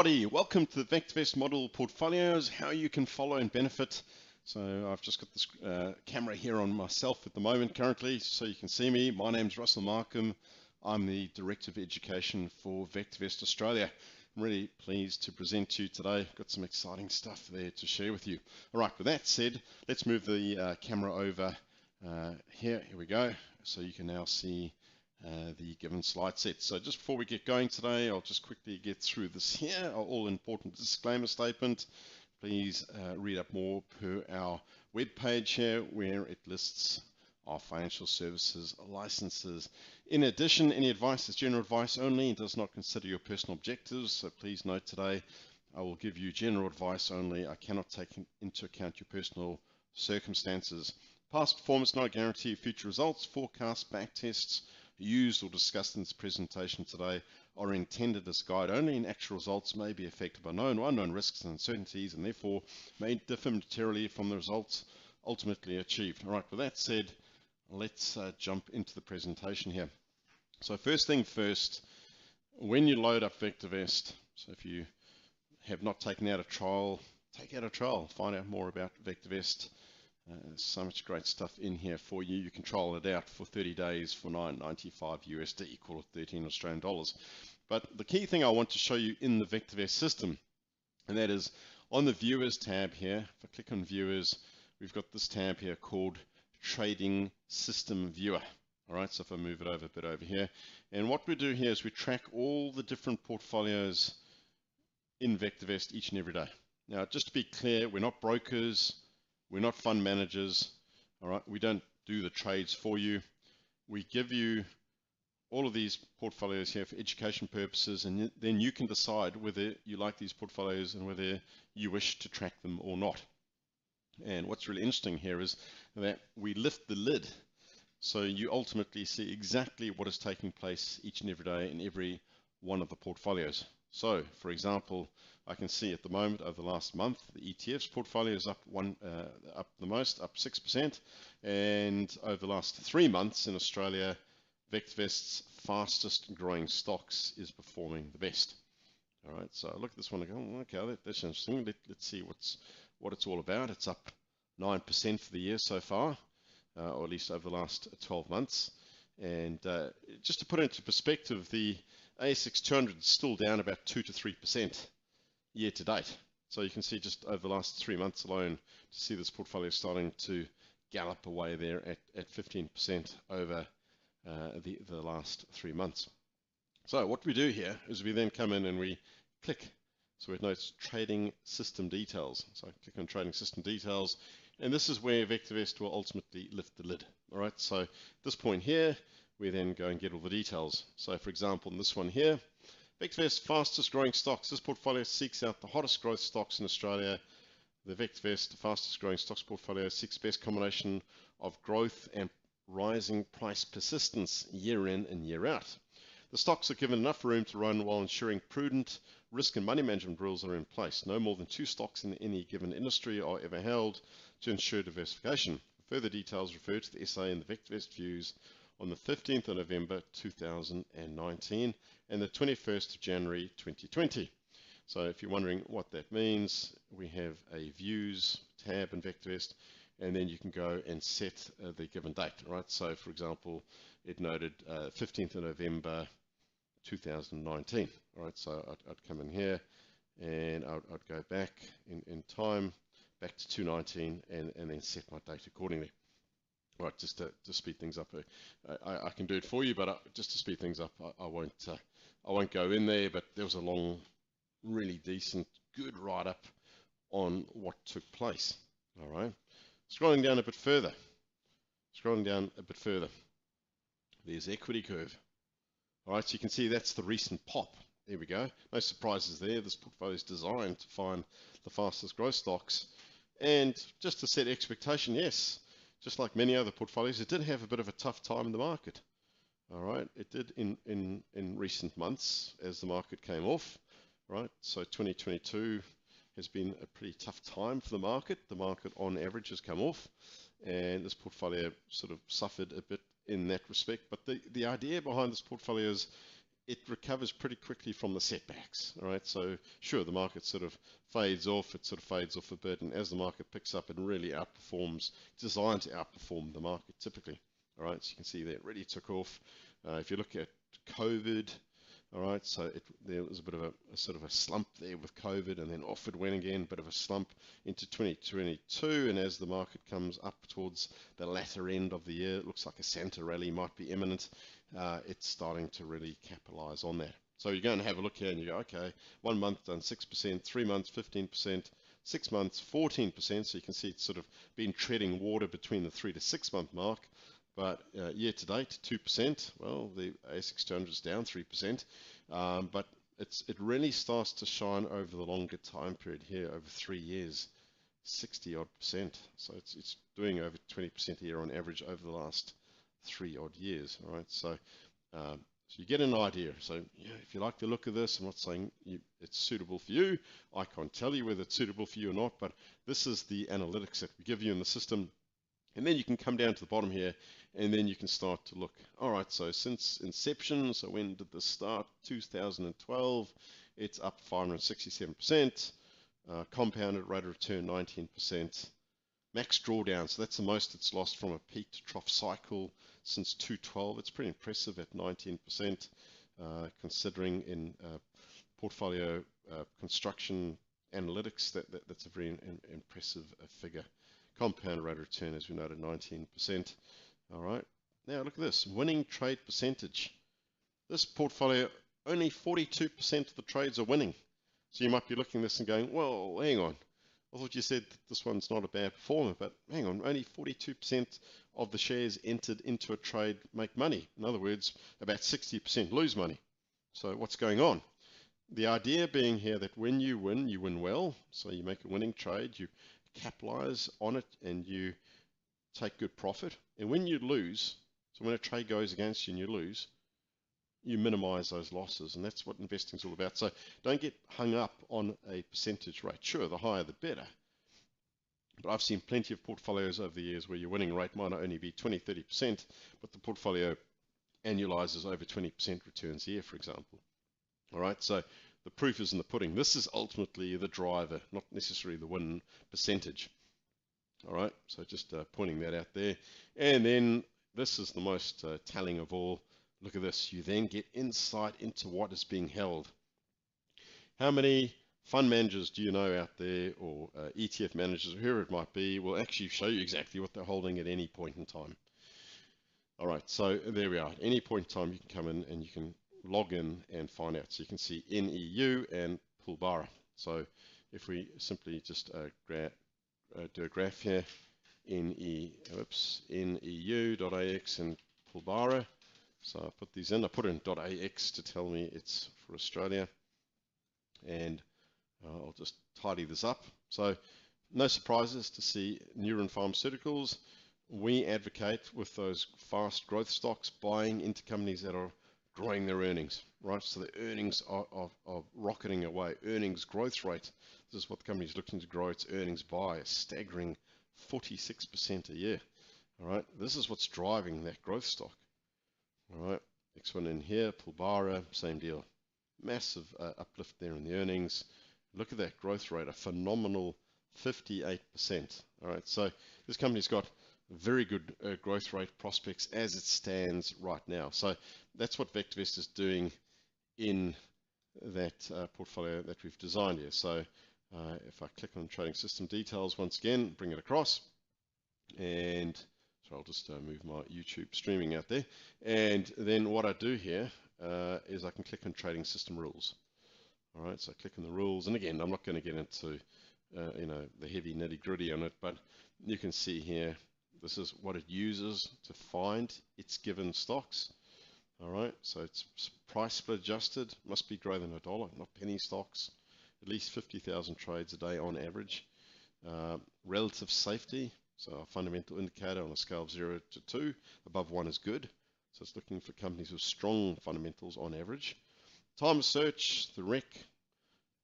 Everybody, welcome to the VectorVest model portfolios, how you can follow and benefit. So I've just got this camera here on myself at the moment currently, so you can see me. My name's Russell Markham. I'm the Director of Education for VectorVest Australia. I'm really pleased to present to you today. I've got some exciting stuff there to share with you. All right, with that said, let's move the camera over here. Here we go. So you can now see the given slide set. So just before we get going today, I'll just quickly get through this here, our all-important disclaimer statement. Please read up more per our web page here where it lists our financial services licenses. In addition, any advice is general advice only and does not consider your personal objectives. So please note today, I will give you general advice only. I cannot take into account your personal circumstances. Past performance not a guarantee of future results. Forecasts, back tests used or discussed in this presentation today are intended as guide only, and actual results may be affected by known or unknown risks and uncertainties and therefore may differ materially from the results ultimately achieved. All right, with that said, let's jump into the presentation here. So first thing first, when you load up VectorVest, so if you have not taken out a trial, take out a trial, find out more about VectorVest. There's so much great stuff in here for you. You can trial it out for 30 days for $9.95 USD, equal to 13 Australian dollars. But the key thing I want to show you in the VectorVest system, and that is on the Viewers tab here. If I click on Viewers, we've got this tab here called Trading System Viewer. All right, so if I move it over a bit over here, and what we do here is we track all the different portfolios in VectorVest each and every day. Now, just to be clear, we're not brokers. We're not fund managers, all right? We don't do the trades for you. We give you all of these portfolios here for education purposes, and then you can decide whether you like these portfolios and whether you wish to track them or not. And what's really interesting here is that we lift the lid, so you ultimately see exactly what is taking place each and every day in every one of the portfolios. So, for example, I can see at the moment over the last month, the ETFs portfolio is up the most, up 6%. And over the last 3 months in Australia, VectorVest's fastest growing stocks is performing the best. All right, so I look at this one and go, okay, that's interesting. Let's see what it's all about. It's up 9% for the year so far, or at least over the last 12 months. And just to put it into perspective, the ASX 200 is still down about 2 to 3% year to date. So you can see just over the last 3 months alone to see this portfolio starting to gallop away there at 15% over the last 3 months. So what we do here is we then come in and we click. So it notes trading system details. So I click on trading system details, and this is where VectorVest will ultimately lift the lid. All right, so at this point here, we then go and get all the details. So for example, in this one here, VectorVest fastest growing stocks. This portfolio seeks out the hottest growth stocks in Australia. The VectorVest fastest growing stocks portfolio seeks best combination of growth and rising price persistence year in and year out. The stocks are given enough room to run while ensuring prudent risk and money management rules are in place. No more than 2 stocks in any given industry are ever held to ensure diversification. Further details refer to the essay in the VectorVest Views on the 15th of November 2019 and the 21st of January 2020. So if you're wondering what that means, we have a Views tab in VectorVest, and then you can go and set the given date, right? So for example, it noted 15th of November 2019, all right? So I'd come in here and I'd go back in time, back to 2019, and then set my date accordingly. Right, just to speed things up, I can do it for you, but just to speed things up, I won't go in there. But there was a long, really decent, good write-up on what took place. All right, scrolling down a bit further. There's equity curve. All right, so you can see that's the recent pop. There we go. No surprises there. This portfolio is designed to find the fastest growth stocks, and just to set expectation, yes. Just like many other portfolios, it did have a bit of a tough time in the market. All right, it did in recent months as the market came off. Right, so 2022 has been a pretty tough time for the market. The market on average has come off, and this portfolio sort of suffered a bit in that respect. But the idea behind this portfolio is it recovers pretty quickly from the setbacks. All right, so sure, the market sort of fades off, it sort of fades off a bit, and as the market picks up, it really outperforms, designed to outperform the market typically. All right, so you can see that it really took off. If you look at COVID, all right, so there was a bit of a sort of a slump there with COVID, and then off it went again, bit of a slump into 2022, and as the market comes up towards the latter end of the year, it looks like a Santa rally might be imminent. It's starting to really capitalize on that. So you go and have a look here, and you go, okay, 1 month done 6%, 3 months 15%, 6 months 14%. So you can see it's sort of been treading water between the 3 to 6 month mark. But year to date, 2%. Well, the ASX 200 is down 3%, but it really starts to shine over the longer time period here, over 3 years, 60 odd percent. So it's doing over 20% a year on average over the last 3 odd years. All right, so you get an idea. So yeah, if you like the look of this, I'm not saying it's suitable for you. I can't tell you whether it's suitable for you or not, but this is the analytics that we give you in the system. And then you can come down to the bottom here, and then you can start to look. All right, so since inception, so when did this start? 2012, it's up 567%. Compounded rate of return 19%. Max drawdown, so that's the most it's lost from a peak to trough cycle since 2012. It's pretty impressive at 19%, considering in portfolio construction analytics, that's a very impressive figure. Compound rate of return, as we noted, 19%. All right, now look at this, winning trade percentage. This portfolio, only 42% of the trades are winning. So you might be looking at this and going, well, hang on. I thought you said that this one's not a bad performer, but hang on, only 42% of the shares entered into a trade make money. In other words, about 60% lose money. So what's going on? The idea being here that when you win well. So you make a winning trade, you capitalize on it, and you take good profit. And when you lose, so when a trade goes against you and you lose, you minimize those losses, and that's what investing is all about. So don't get hung up on a percentage rate. Sure, the higher the better, but I've seen plenty of portfolios over the years where your winning rate might only be 20-30%, but the portfolio annualizes over 20% returns a year, for example. All right, so the proof is in the pudding. This is ultimately the driver, not necessarily the win percentage. All right, so just pointing that out there. And then this is the most telling of all. Look at this. You then get insight into what is being held. How many fund managers do you know out there, or ETF managers, or whoever it might be, will actually show you exactly what they're holding at any point in time? All right, so there we are. At any point in time, you can come in and you can log in and find out. So you can see NEU and Pulbara. So if we simply just do a graph here, NEU.AX and Pulbara. So I put these in. I put in .AX to tell me it's for Australia, and I'll just tidy this up. So no surprises to see Neuron Pharmaceuticals. We advocate with those fast growth stocks buying into companies that are growing their earnings, right? So the earnings are rocketing away. Earnings growth rate. This is what the company is looking to grow its earnings by, a staggering 46% a year. All right, this is what's driving that growth stock. All right, next one in here, Pulbara, same deal. Massive uplift there in the earnings. Look at that growth rate, a phenomenal 58%. All right, so this company's got very good growth rate prospects as it stands right now. So that's what VectorVest is doing in that portfolio that we've designed here. So if I click on trading system details once again, bring it across, and so I'll just move my YouTube streaming out there. And then what I do here is I can click on trading system rules. All right, so I click on the rules, and again, I'm not going to get into the heavy nitty gritty on it, but you can see here, this is what it uses to find its given stocks. All right, so it's price split adjusted, must be greater than $1, not penny stocks, at least 50,000 trades a day on average. Relative safety, so a fundamental indicator on a scale of 0 to 2, above 1 is good. So it's looking for companies with strong fundamentals on average. Time of search, the rec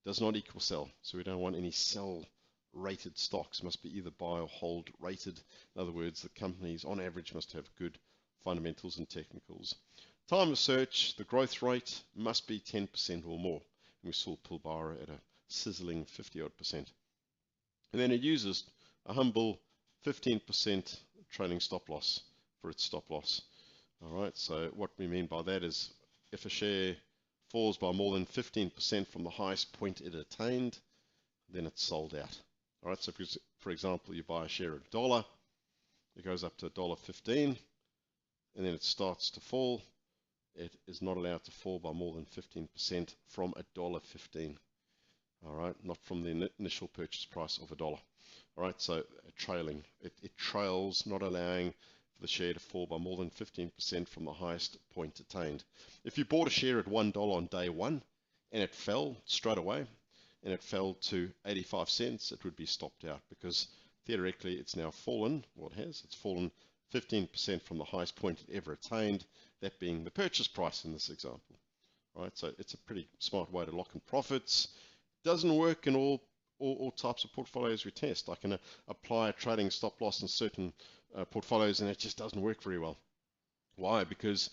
does not equal sell, so we don't want any sell rated stocks, must be either buy or hold rated. In other words, the companies on average must have good fundamentals and technicals. Time of search, the growth rate must be 10% or more. And we saw Pilbara at a sizzling 50 odd percent. And then it uses a humble 15% trailing stop loss for its stop loss. All right, so what we mean by that is if a share falls by more than 15% from the highest point it attained, then it's sold out. All right, so for example, you buy a share at $1, it goes up to $1.15, and then it starts to fall. It is not allowed to fall by more than 15% from $1.15. All right, not from the initial purchase price of $1. All right, so trailing. It trails, not allowing for the share to fall by more than 15% from the highest point attained. If you bought a share at $1 on day one and it fell straight away and it fell to 85 cents, it would be stopped out because theoretically it's now fallen, well it has, it's fallen 15% from the highest point it ever attained, that being the purchase price in this example. All right, so it's a pretty smart way to lock in profits. Doesn't work in all types of portfolios we test. I can apply a trading stop loss in certain portfolios and it just doesn't work very well. Why? Because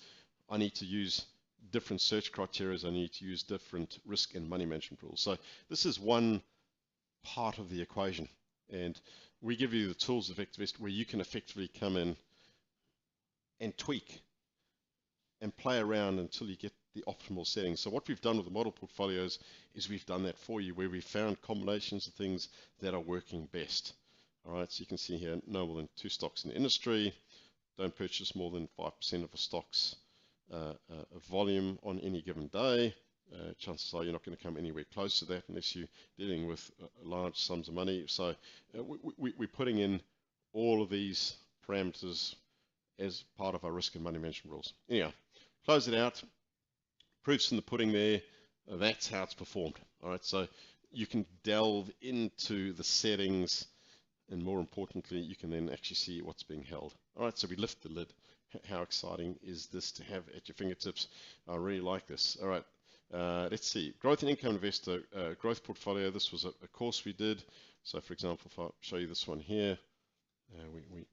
I need to use different search criteria, I need to use different risk and money management rules. So this is one part of the equation, and we give you the tools of VectorVest where you can effectively come in and tweak and play around until you get the optimal settings. So what we've done with the model portfolios is we've done that for you, where we found combinations of things that are working best. All right, so you can see here, no more than 2 stocks in the industry, don't purchase more than 5% of a stock's volume on any given day. Chances are you're not going to come anywhere close to that unless you're dealing with large sums of money. So we're putting in all of these parameters as part of our risk and money management rules. Anyhow, close it out. Proofs in the pudding there. That's how it's performed. All right, so you can delve into the settings, and more importantly, you can then actually see what's being held. All right, so we lift the lid. How exciting is this to have at your fingertips? I really like this. All right, let's see. Growth and income investor growth portfolio. This was a course we did. So, for example, if I show you this one here,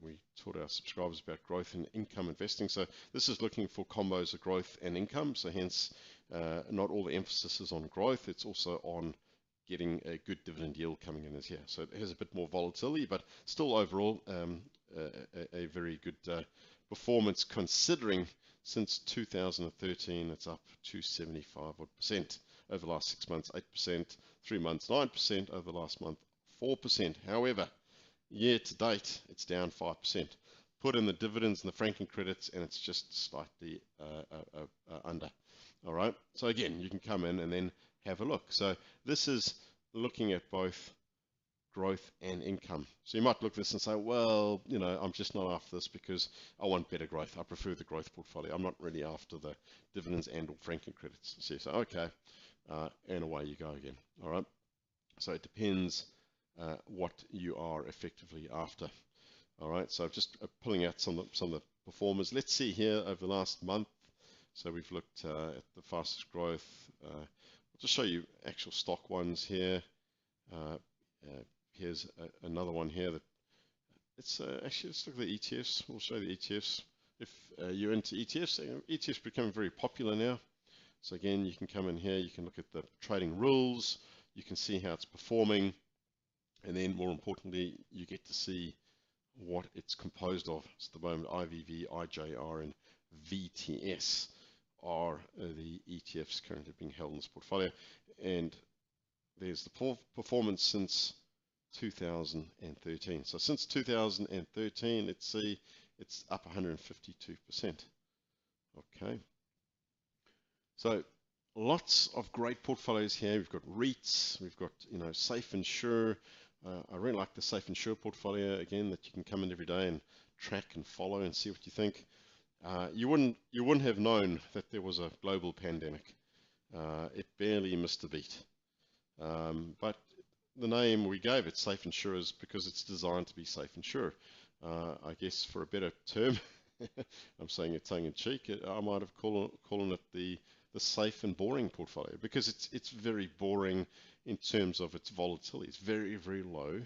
we taught our subscribers about growth and income investing. So this is looking for combos of growth and income. So hence, not all the emphasis is on growth. It's also on getting a good dividend yield coming in as here. So it has a bit more volatility, but still overall a very good performance considering since 2013 it's up to 75% over the last 6 months, 8%, 3 months, 9%, over the last month, 4%. However, year to date, it's down 5%. Put in the dividends and the franking credits, and it's just slightly under. All right. So again, you can come in and then have a look. So this is looking at both growth and income. So you might look at this and say, well, you know, I'm just not after this because I want better growth. I prefer the growth portfolio. I'm not really after the dividends and or franking credits. So you say, okay, and away you go again. All right. So it depends what you are effectively after. All right, so just pulling out some of the performers. Let's see here over the last month. So we've looked at the fastest growth. I'll just show you actual stock ones here. Here's another one here. That it's actually, let's look at the ETFs. We'll show the ETFs. If you're into ETFs, ETFs are becoming very popular now. So again, you can come in here. You can look at the trading rules. You can see how it's performing. And then more importantly, you get to see what it's composed of. So at the moment, IVV, IJR, and VTS are the ETFs currently being held in this portfolio. And there's the performance since 2013. So since 2013, let's see, it's up 152%. Okay. So lots of great portfolios here. We've got REITs, we've got, you know, Safe and Sure. I really like the Safe and Sure portfolio, again, that you can come in every day and track and follow and see what you think. You wouldn't have known that there was a global pandemic. It barely missed a beat. But the name we gave it, Safe and Sure, is because it's designed to be safe and sure. I guess for a better term, I'm saying it tongue in cheek, I might have calling it the safe and boring portfolio, because it's very boring in terms of its volatility. It's very, very low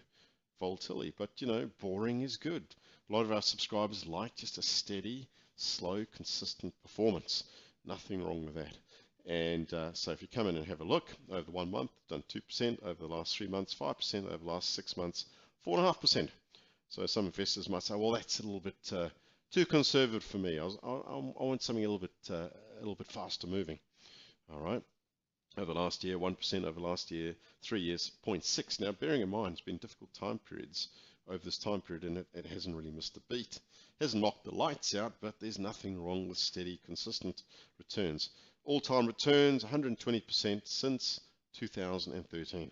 volatility, but you know, boring is good. A lot of our subscribers like just a steady, slow, consistent performance. Nothing wrong with that. And so if you come in and have a look, over the 1 month, done 2%, over the last 3 months, 5%, over the last 6 months, 4.5%. So some investors might say, well, that's a little bit too conservative for me. I want something a little bit faster moving. All right. Over the last year, 1%. Over the last year, 3 years, 0.6. Now, bearing in mind, it's been difficult time periods over this time period, and it hasn't really missed a beat. It hasn't knocked the lights out, but there's nothing wrong with steady, consistent returns. All-time returns, 120% since 2013.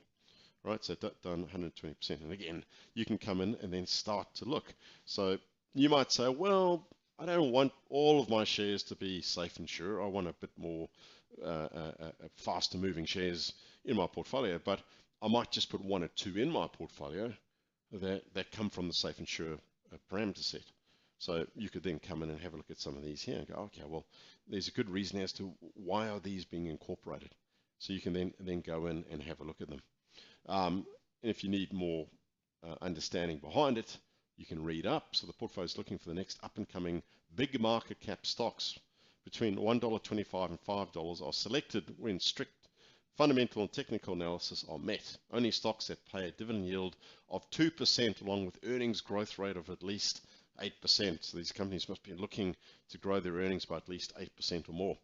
Right, so done 120%. And again, you can come in and then start to look. So you might say, well, I don't want all of my shares to be safe and sure. I want a bit more faster moving shares in my portfolio, but I might just put 1 or 2 in my portfolio that come from the safe and sure parameter set. So you could then come in and have a look at some of these here and go, okay, well, there's a good reason as to why are these being incorporated. So you can then go in and have a look at them. And if you need more understanding behind it, you can read up. So the portfolio is looking for the next up and coming big market cap stocks between $1.25 and $5 are selected when strict fundamental and technical analysis are met. Only stocks that pay a dividend yield of 2% along with earnings growth rate of at least 8%. So these companies must be looking to grow their earnings by at least 8% or more.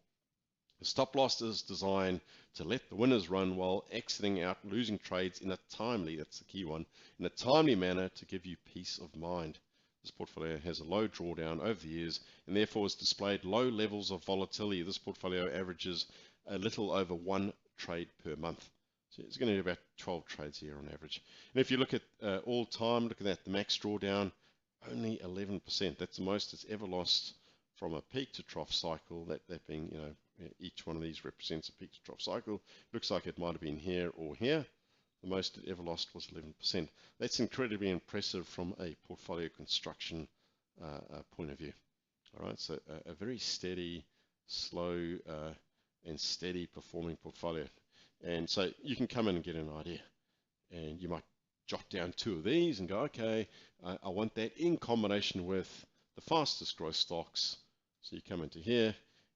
The stop loss is designed to let the winners run while exiting out losing trades in a timely, that's the key one, in a timely manner to give you peace of mind. This portfolio has a low drawdown over the years and therefore has displayed low levels of volatility. This portfolio averages a little over 1 trade per month. So it's going to do about 12 trades a year on average. And if you look at all time, look at that, the max drawdown, only 11%. That's the most it's ever lost from a peak to trough cycle, that being, each one of these represents a peak to trough cycle. Looks like it might have been here or here. The most it ever lost was 11%. That's incredibly impressive from a portfolio construction point of view. All right, so a very steady, slow, and steady performing portfolio. And so you can come in and get an idea. And you might jot down 2 of these and go, okay, I want that in combination with the fastest growth stocks. So you come into here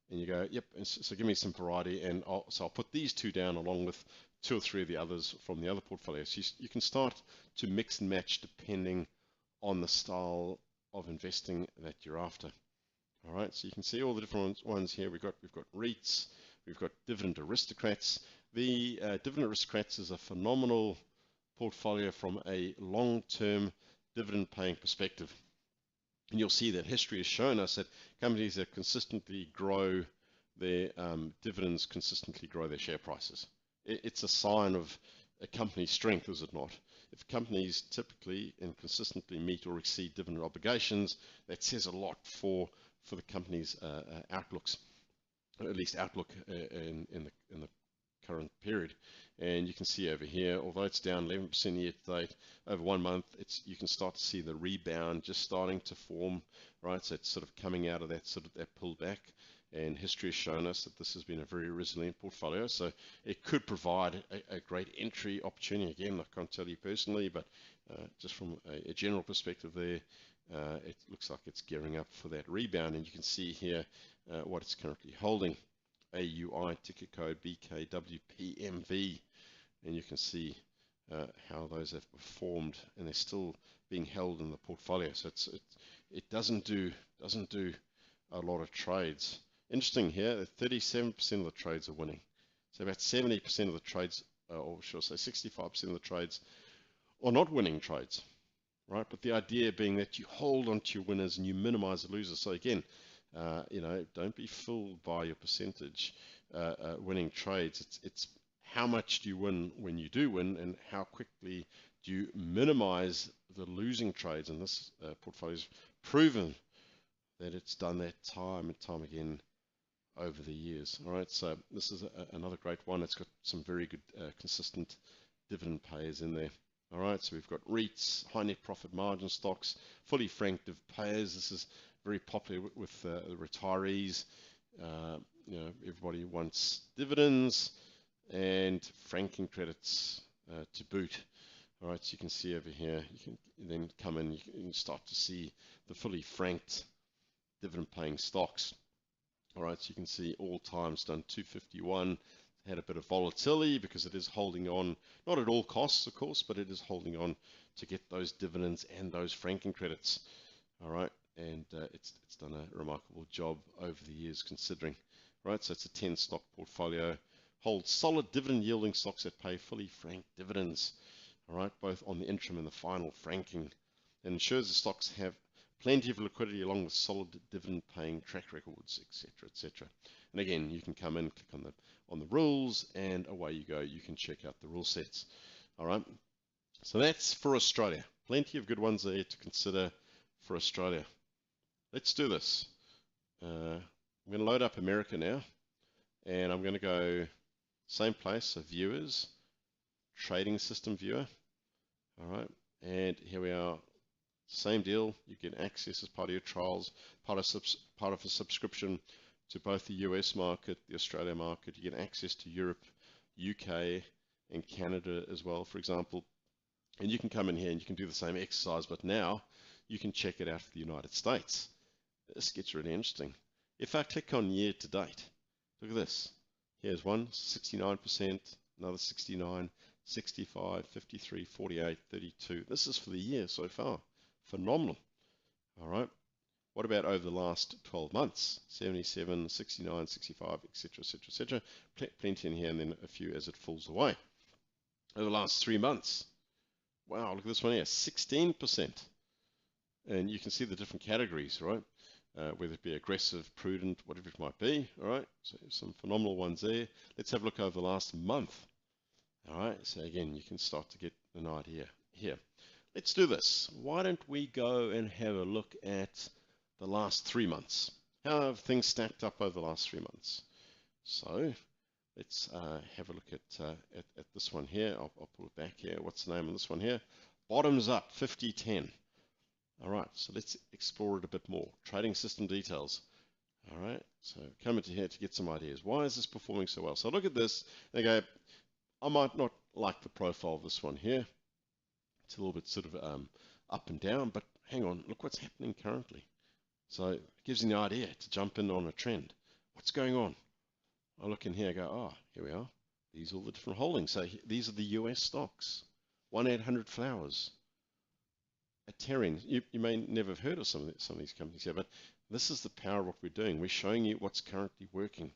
and you go, yep, and so give me some variety, and I'll put these 2 down along with 2 or 3 of the others from the other portfolios. So you can start to mix and match depending on the style of investing that you're after. All right, so you can see all the different ones here. We've got REITs, we've got Dividend Aristocrats. The Dividend Aristocrats is a phenomenal portfolio from a long-term dividend-paying perspective. And you'll see that history has shown us that companies that consistently grow their dividends consistently grow their share prices. It's a sign of a company's strength, is it not? If companies typically and consistently meet or exceed dividend obligations, that says a lot for the company's outlooks, or at least outlook in the current period. And you can see over here, although it's down 11% year to date, over 1 month, you can start to see the rebound just starting to form, right? So it's sort of coming out of that pullback. And history has shown us that this has been a very resilient portfolio. So it could provide a great entry opportunity. Again, I can't tell you personally, but just from a general perspective there, it looks like it's gearing up for that rebound. And you can see here what it's currently holding. AUI, ticker code BKWPMV, and you can see how those have performed, and they're still being held in the portfolio. So it doesn't do a lot of trades. Interesting here, that 37% of the trades are winning. So about 70% of the trades, or should I say 65% of the trades, are not winning trades, right? But the idea being that you hold onto your winners and you minimize the losers. So again, don't be fooled by your percentage winning trades. It's how much do you win when you do win, and how quickly do you minimize the losing trades. And this portfolio's proven that it's done that time and time again over the years. All right, so this is another great one. It's got some very good consistent dividend payers in there. All right, so we've got REITs, high net profit margin stocks, fully franked div payers. This is very popular with the retirees. Everybody wants dividends and franking credits to boot. All right, so you can see over here, you can then come in, you can start to see the fully franked dividend paying stocks. All right, so you can see all times done 251. Had a bit of volatility because it is holding on, not at all costs, of course, but it is holding on to get those dividends and those franking credits. All right, and it's done a remarkable job over the years considering. Right, so it's a 10 stock portfolio, holds solid dividend yielding stocks that pay fully franked dividends. All right, both on the interim and the final franking, and ensures the stocks have plenty of liquidity along with solid dividend paying track records, etc., etc. And again, you can come in, click on the rules, and away you go. You can check out the rule sets. All right, so that's for Australia. Plenty of good ones there to consider for Australia. Let's do this. I'm going to load up America now, and I'm going to go same place, so viewers, trading system viewer. All right, and here we are. Same deal. You get access as part of your trials, part of a subscription to both the US market, the Australia market. You get access to Europe, UK, and Canada as well, for example. And you can come in here and you can do the same exercise, but now you can check it out for the United States. This gets really interesting. If I click on year to date, look at this. Here's one, 69%, another 69, 65, 53, 48, 32. This is for the year so far. Phenomenal. All right. What about over the last 12 months? 77, 69, 65, etc., etc., etc. Plenty in here, and then a few as it falls away. Over the last 3 months, wow, look at this one here, 16%. And you can see the different categories, right? Whether it be aggressive, prudent, whatever it might be. All right. So some phenomenal ones there. Let's have a look over the last month. All right. So again, you can start to get an idea here. Let's do this. Why don't we go and have a look at the last 3 months? How have things stacked up over the last 3 months? So let's have a look at this one here. I'll pull it back here. What's the name of this one here? Bottoms up, 50-10. All right, so let's explore it a bit more. Trading system details. All right, so come into here to get some ideas. Why is this performing so well? So look at this and go, I might not like the profile of this one here. It's a little bit sort of up and down, but hang on, look what's happening currently. So it gives you an idea to jump in on a trend. What's going on? I look in here and go, oh, here we are. These are all the different holdings. So these are the US stocks. 1-800-Flowers. At Terring, you may never have heard of some of these companies here, but this is the power of what we're doing. We're showing you what's currently working.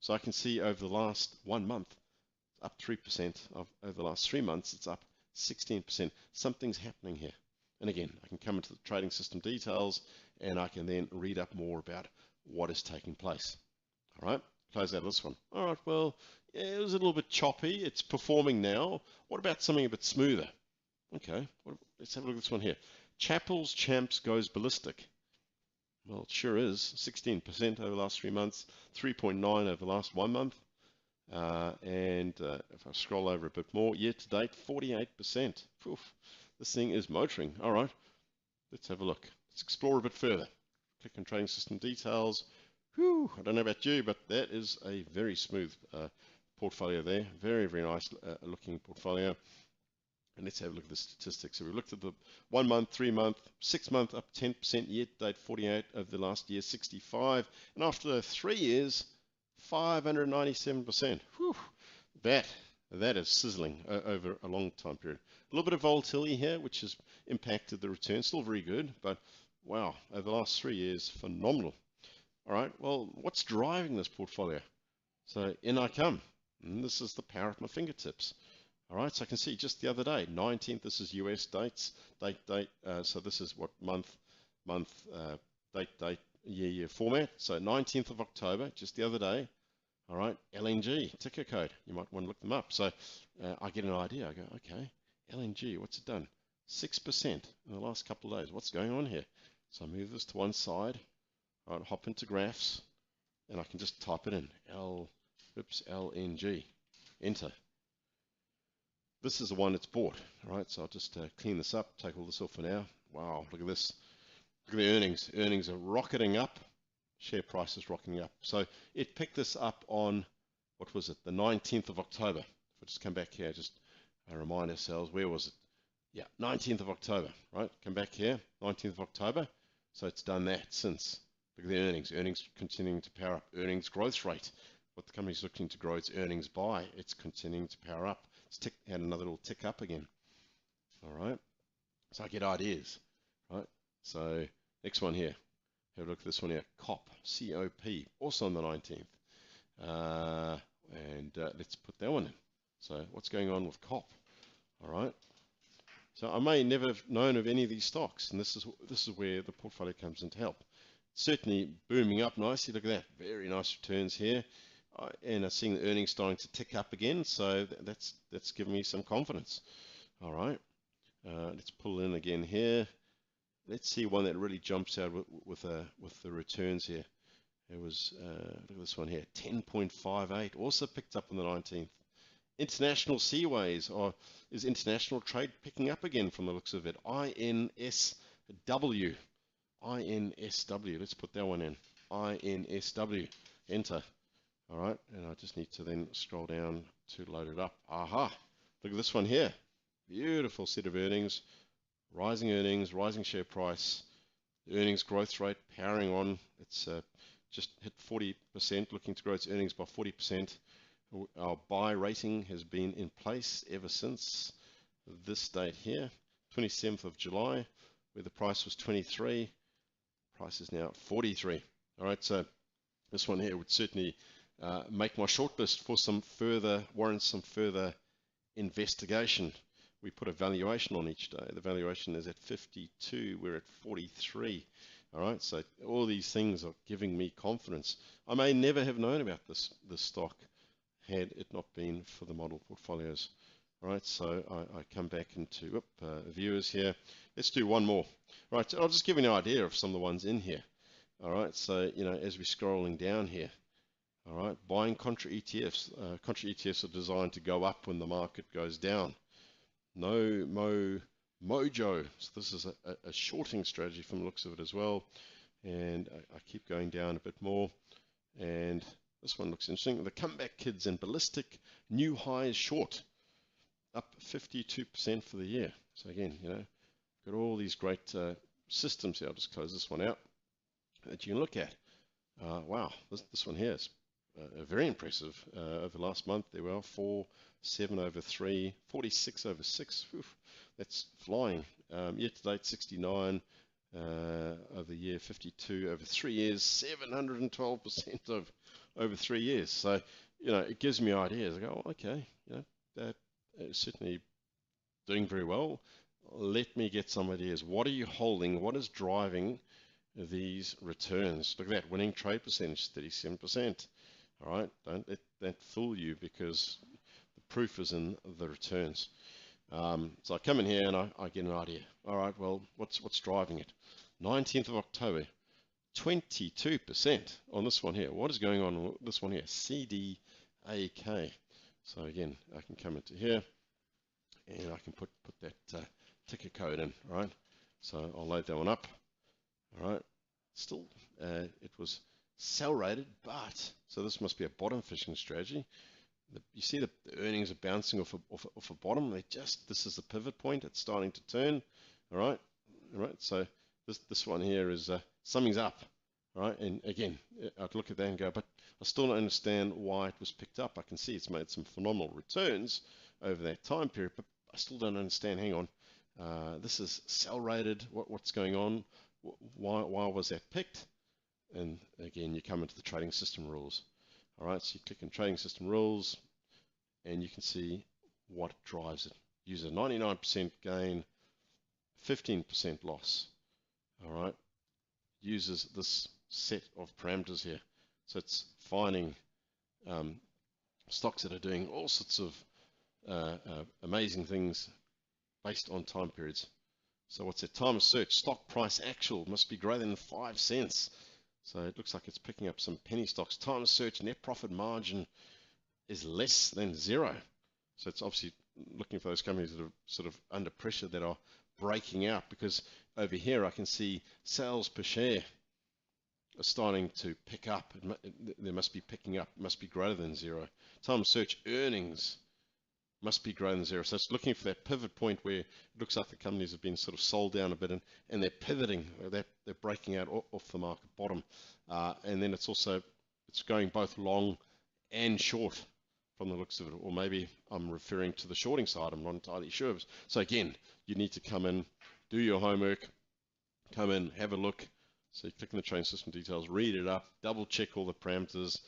So I can see over the last 1 month, it's up 3%. Over the last 3 months, it's up 16%. Something's happening here. And again, I can come into the trading system details and I can then read up more about what is taking place. All right, close out this one. All right, well, yeah, it was a little bit choppy. It's performing now. What about something a bit smoother? Okay, let's have a look at this one here. Chappell's Champs goes ballistic. Well, it sure is. 16% over the last 3 months, 3.9 over the last 1 month. If I scroll over a bit more, year to date, 48%. Oof, this thing is motoring. All right, let's have a look. Let's explore a bit further. Click on trading system details. Whew, I don't know about you, but that is a very smooth portfolio there. Very, very nice looking portfolio. And let's have a look at the statistics. So we've looked at the 1 month, 3 month, 6 month up 10%, year to date 48, over the last year 65, and after 3 years 597%. Whew, that is sizzling over a long time period. A little bit of volatility here, which has impacted the return. Still very good, but wow, over the last 3 years, phenomenal. All right, well, what's driving this portfolio? So in I come, and this is the power at my fingertips. All right, so I can see just the other day, 19th, this is US dates, date, so this is what month, date, year format. So 19th of October, just the other day. All right, LNG, ticker code. You might want to look them up. So I get an idea. I go, okay, LNG, what's it done? 6% in the last couple of days. What's going on here? So I move this to one side. All right, hop into graphs, and I can just type it in. LNG, enter. This is the one that's bought. All right, so I'll just clean this up, take all this off for now. Wow, look at this. Look at the earnings. Earnings are rocketing up. Share price is rocketing up. So it picked this up on, what was it, the 19th of October. If I just come back here, just remind ourselves, where was it? Yeah, 19th of October, right? Come back here, 19th of October. So it's done that since. Look at the earnings. Earnings continuing to power up. Earnings growth rate. What the company's looking to grow its earnings by. It's continuing to power up. It's had another little tick up again. All right. So I get ideas. Right. So next one here. Have a look at this one here. COP. C-O-P. Also on the 19th. Let's put that one in. So what's going on with COP? All right. So I may never have known of any of these stocks, and this is where the portfolio comes in to help. Certainly booming up nicely. Look at that, very nice returns here, and I'm seeing the earnings starting to tick up again. So that's giving me some confidence. All right, let's pull in again here. Let's see one that really jumps out with the returns here. It was look at this one here, 10.58, also picked up on the 19th. International Seaways, or is international trade picking up again from the looks of it? INSW. INSW. Let's put that one in. INSW. Enter. All right. And I just need to then scroll down to load it up. Aha. Look at this one here. Beautiful set of earnings. Rising share price. The earnings growth rate powering on. It's just hit 40%, looking to grow its earnings by 40%. Our buy rating has been in place ever since this date here, 27th of July, where the price was 23. Price is now 43. All right, so this one here would certainly make my shortlist for warrant some further investigation. We put a valuation on each day. The valuation is at 52. We're at 43. All right, so all these things are giving me confidence. I may never have known about this stock had it not been for the model portfolios. All right, so I come back into viewers here. Let's do one more. All right, so I'll just give you an idea of some of the ones in here. All right, so as we're scrolling down here, all right, buying contra ETFs. Contra ETFs are designed to go up when the market goes down. Mojo. So this is a shorting strategy from the looks of it as well. And I keep going down a bit more. And this one looks interesting. The Comeback Kids and Ballistic new highs short, up 52% for the year. So again, got all these great systems here. I'll just close this one out that you can look at. Wow, this one here is very impressive. Over the last month, there were 4, 7 over 3, 46 over 6. Oof, that's flying. Year to date, 69. Over the year, 52 over 3 years, 712% over 3 years. So, it gives me ideas. I go, okay, that is certainly doing very well. Let me get some ideas. What are you holding? What is driving these returns? Look at that, winning trade percentage, 37%. All right, don't let that fool you, because the proof is in the returns. So I come in here and I get an idea. All right, well, what's driving it? 19th of October, 22% on this one here. What is going on with this one here? CDAK. So again, I can come into here and I can put that ticker code in, all right? So I'll load that one up, all right? Still, it was sell rated, but, so this must be a bottom fishing strategy. You see the earnings are bouncing off a bottom. This is the pivot point. It's starting to turn, all right? All right, so this one here is something's up, all right? And again, I'd look at that and go, but I still don't understand why it was picked up. I can see it's made some phenomenal returns over that time period, but I still don't understand. Hang on, this is sell rated. What's going on? Why was that picked? And again, you come into the trading system rules. All right, so you click on trading system rules, and you can see what drives it. Use a 99% gain, 15% loss. All right, uses this set of parameters here. So it's finding stocks that are doing all sorts of amazing things based on time periods. So what's that? Time of search, stock price actual must be greater than 5 cents. So it looks like it's picking up some penny stocks. Time of search, net profit margin is less than 0. So it's obviously looking for those companies that are sort of under pressure, that are breaking out, because over here I can see sales per share are starting to pick up. They must be picking up, must be greater than 0. Time of search earnings must be greater than 0. So it's looking for that pivot point where it looks like the companies have been sort of sold down a bit, and they're pivoting, they're breaking out off the market bottom. And then it's going both long and short from the looks of it, or maybe I'm referring to the shorting side, I'm not entirely sure. So again, you need to come in, do your homework, come in, have a look. So you click on the trading system details, read it up, double check all the parameters,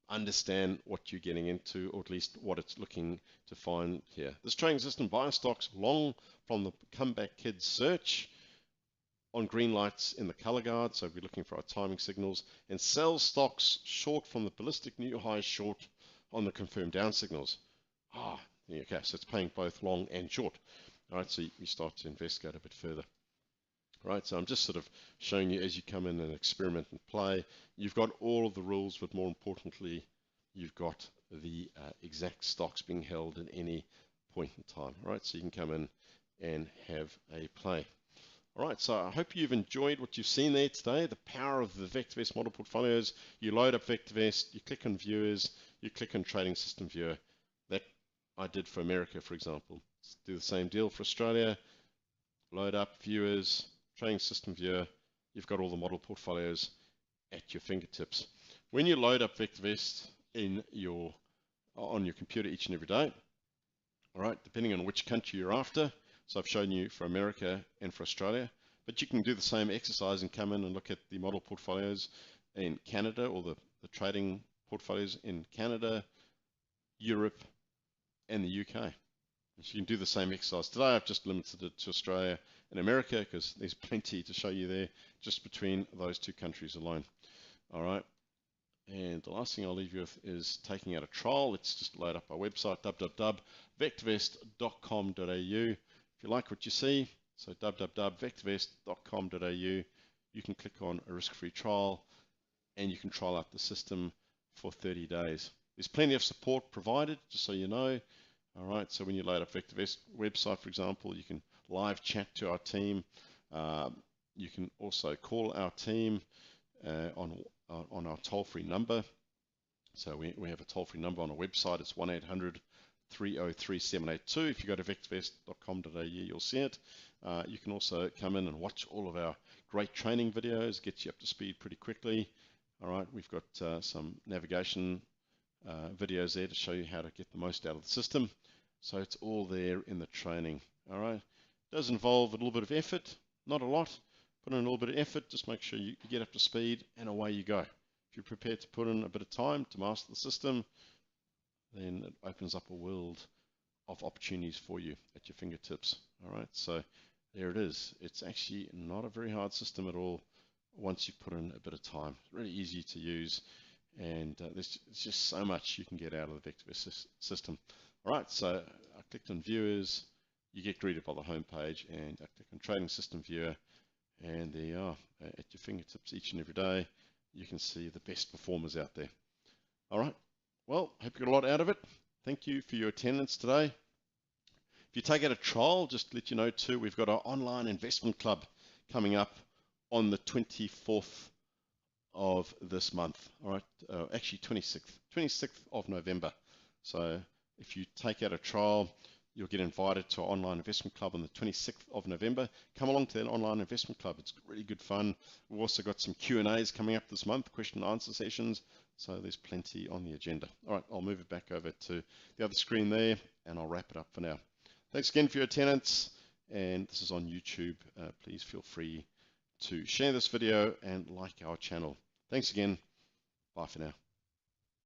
understand what you're getting into, or at least what it's looking to find here. This trading system buys stocks long from the comeback kids search on green lights in the color guard, so we're looking for our timing signals, and sells stocks short from the ballistic new high short on the confirmed down signals. Okay, so it's paying both long and short. All right, so you start to investigate a bit further. All right, so I'm just sort of showing you as you come in and experiment and play. You've got all of the rules, but more importantly, you've got the exact stocks being held at any point in time. All right, so you can come in and have a play. All right, so I hope you've enjoyed what you've seen there today, the power of the VectorVest model portfolios. You load up VectorVest, you click on viewers, you click on trading system viewer. That I did for America, for example. Let's do the same deal for Australia. Load up viewers, trading system viewer. You've got all the model portfolios at your fingertips. When you load up VectorVest on your computer each and every day, all right, depending on which country you're after, so I've shown you for America and for Australia, but you can do the same exercise and come in and look at the model portfolios in Canada, or the trading portfolios in Canada, Europe, and the UK. So you can do the same exercise. Today I've just limited it to Australia and America because there's plenty to show you there just between those two countries alone. All right. And the last thing I'll leave you with is taking out a trial. Let's just load up our website, www.vectorvest.com.au. If you like what you see, so www.vectorvest.com.au, you can click on a risk-free trial and you can trial out the system for 30 days. There's plenty of support provided, just so you know. All right, so when you load up VectorVest website, for example, you can live chat to our team. You can also call our team on our toll-free number. So we have a toll-free number on our website. It's 1-800-303-782. If you go to vectorvest.com.au, you'll see it. You can also come in and watch all of our great training videos, get you up to speed pretty quickly. All right, we've got some navigation videos there to show you how to get the most out of the system. So it's all there in the training. All right, it does involve a little bit of effort, not a lot. Put in a little bit of effort, just make sure you get up to speed, and away you go. If you're prepared to put in a bit of time to master the system, then it opens up a world of opportunities for you at your fingertips. All right, so there it is. It's actually not a very hard system at all once you put in a bit of time. It's really easy to use, and there's just so much you can get out of the VectorVest system. All right, so I clicked on viewers, you get greeted by the home page, and I click on trading system viewer, and there you are at your fingertips each and every day. You can see the best performers out there. All right, well, hope you got a lot out of it. Thank you for your attendance today. If you take out a trial, just to let you know too, we've got our online investment club coming up on the 24th of this month. All right, actually 26th of November. So if you take out a trial, you'll get invited to our online investment club on the 26th of November. Come along to that online investment club. It's really good fun. We've also got some Q&As coming up this month, question and answer sessions. So there's plenty on the agenda. All right, I'll move it back over to the other screen there, and I'll wrap it up for now. Thanks again for your attendance, and this is on YouTube. Please feel free to share this video and like our channel. Thanks again. Bye for now.